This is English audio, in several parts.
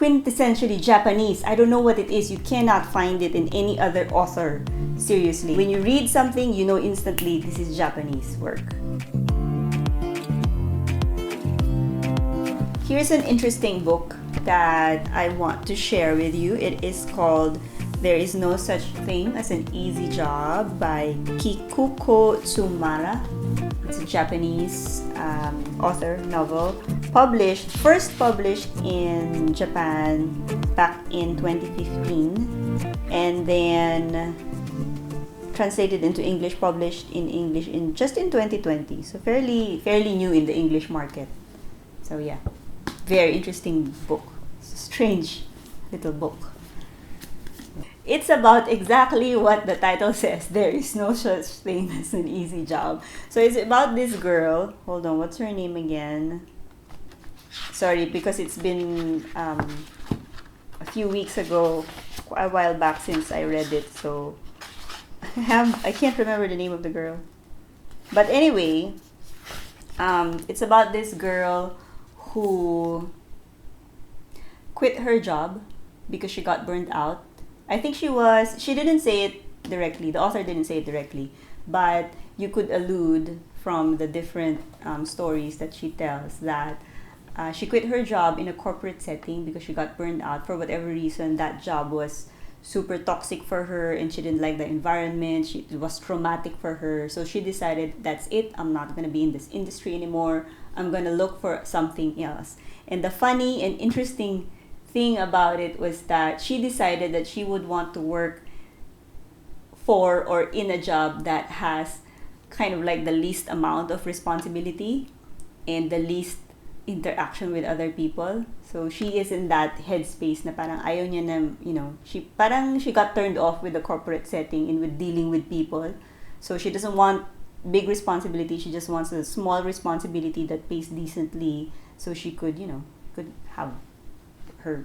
quintessentially Japanese. I don't know what it is. You cannot find it in any other author. Seriously. When you read something, you know instantly this is Japanese work. Here's an interesting book that I want to share with you. It is called There Is No Such Thing as an Easy Job by Kikuko Tsumara. It's a Japanese author novel, first published in Japan back in 2015, and then translated into English, published in English just in 2020. So fairly new in the English market. So yeah, very interesting book. Strange little book. It's about exactly what the title says. There is no such thing as an easy job. So it's about this girl. Hold on, what's her name again? Sorry, because it's been a few weeks ago, a while back since I read it. So I can't remember the name of the girl. But anyway, it's about this girl who quit her job because she got burnt out. I think she didn't say it directly, the author didn't say it directly, but you could allude from the different stories that she tells that she quit her job in a corporate setting because she got burned out for whatever reason. That job was super toxic for her and she didn't like the environment. It was traumatic for her. So she decided, that's it, I'm not going to be in this industry anymore. I'm going to look for something else. And the funny and interesting thing about it was that she decided that she would want to work for or in a job that has kind of like the least amount of responsibility and the least interaction with other people. So she is in that headspace na parang ayaw niya na, she got turned off with the corporate setting and with dealing with people. So she doesn't want big responsibility. She just wants a small responsibility that pays decently so she could have her,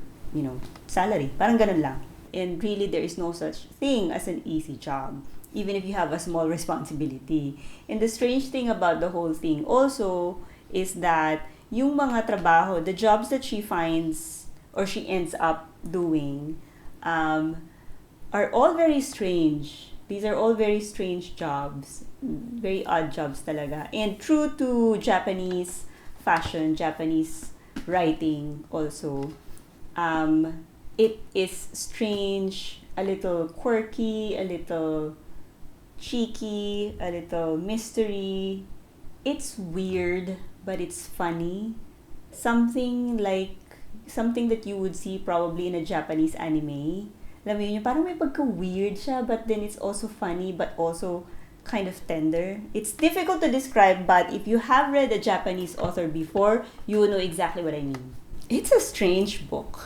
salary. Parang ganun lang. And really, there is no such thing as an easy job, even if you have a small responsibility. And the strange thing about the whole thing also is that yung mga trabaho, the jobs that she finds or she ends up doing, are all very strange. These are all very strange jobs, very odd jobs talaga. And true to Japanese fashion, Japanese writing also, it is strange, a little quirky, a little cheeky, a little mystery. It's weird, but it's funny. Something that you would see probably in a Japanese anime. Alam mo yun, parang may pagka-weird siya, but then it's also funny, but also kind of tender. It's difficult to describe, but if you have read a Japanese author before, you will know exactly what I mean. It's a strange book.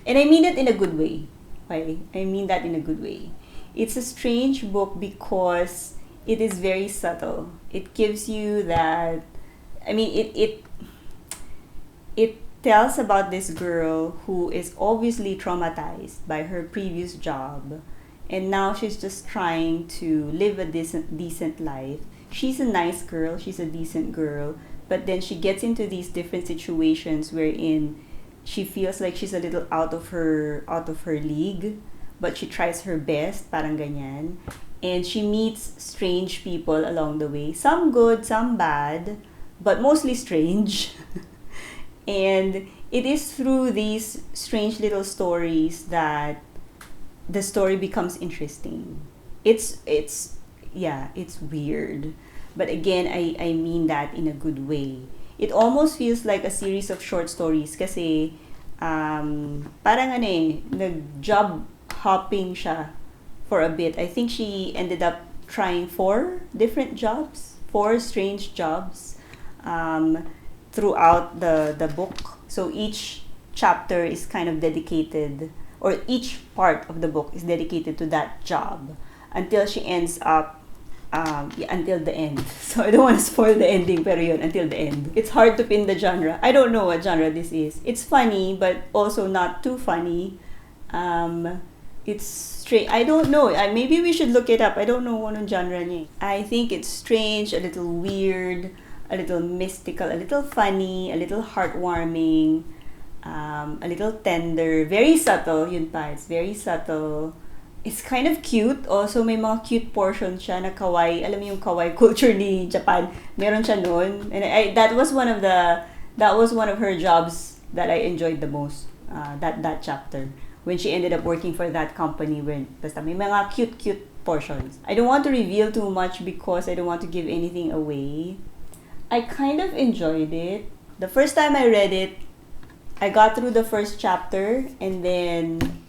And I mean it in a good way. I mean that in a good way. It's a strange book because it is very subtle. It gives you that, it tells about this girl who is obviously traumatized by her previous job, and now she's just trying to live a decent life. She's a nice girl, she's a decent girl, but then she gets into these different situations wherein she feels like she's a little out of her league, but she tries her best, parang ganyan. And she meets strange people along the way, some good, some bad, but mostly strange. And it is through these strange little stories that the story becomes interesting. It's weird, but again, I mean that in a good way. It almost feels like a series of short stories kasi parang nag-job hopping siya for a bit. I think she ended up trying 4 strange jobs throughout the book. So each chapter is kind of dedicated, or each part of the book is dedicated to that job until she ends up until the end. So I don't want to spoil the ending, pero yun, until the end. It's hard to pin the genre. I don't know what genre this is. It's funny, but also not too funny. It's straight. I don't know. Maybe we should look it up. I don't know what genre niya. I think it's strange, a little weird, a little mystical, a little funny, a little heartwarming. a little tender, very subtle, yun pa, it's very subtle. It's kind of cute. Also, may mga cute portions siya na kawaii. Alam mo yung kawaii culture ni Japan. Meron siya noon. And that was one of her jobs that I enjoyed the most. That chapter. When she ended up working for that company when basta may mga cute portions. I don't want to reveal too much because I don't want to give anything away. I kind of enjoyed it. The first time I read it, I got through the first chapter and then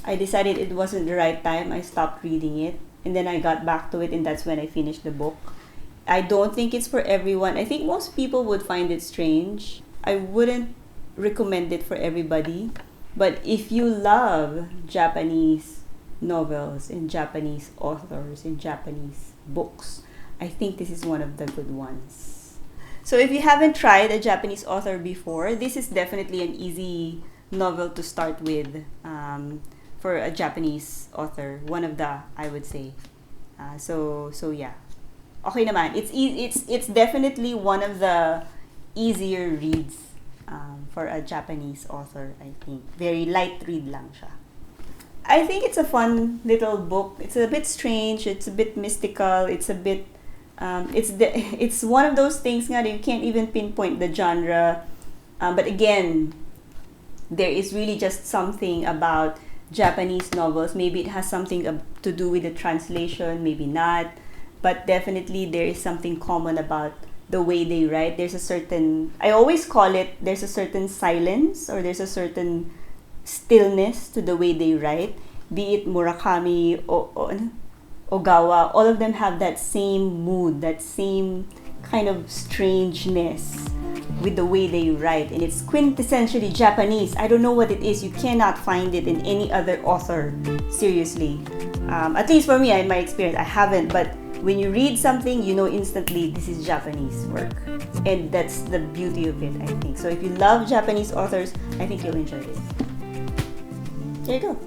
I decided it wasn't the right time. I stopped reading it and then I got back to it and that's when I finished the book. I don't think it's for everyone. I think most people would find it strange. I wouldn't recommend it for everybody. But if you love Japanese novels and Japanese authors and Japanese books, I think this is one of the good ones. So if you haven't tried a Japanese author before, this is definitely an easy novel to start with. For a Japanese author, one of the, I would say. So yeah. Okay naman. It's definitely one of the easier reads for a Japanese author, I think. Very light read lang siya. I think it's a fun little book. It's a bit strange, it's a bit mystical, it's a bit it's one of those things nga that you can't even pinpoint the genre. But again, there is really just something about Japanese novels. Maybe it has something to do with the translation, maybe not, but definitely there is something common about the way they write. There's a certain, I always call it, there's a certain silence or there's a certain stillness to the way they write. Be it Murakami or Ogawa, all of them have that same mood, that same kind of strangeness with the way they write, and it's quintessentially Japanese. I don't know what it is. You cannot find it in any other author, seriously. At least for me, in my experience, I haven't, but when you read something, you know instantly this is Japanese work, and that's the beauty of it, I think. So if you love Japanese authors, I think you'll enjoy this. There you go.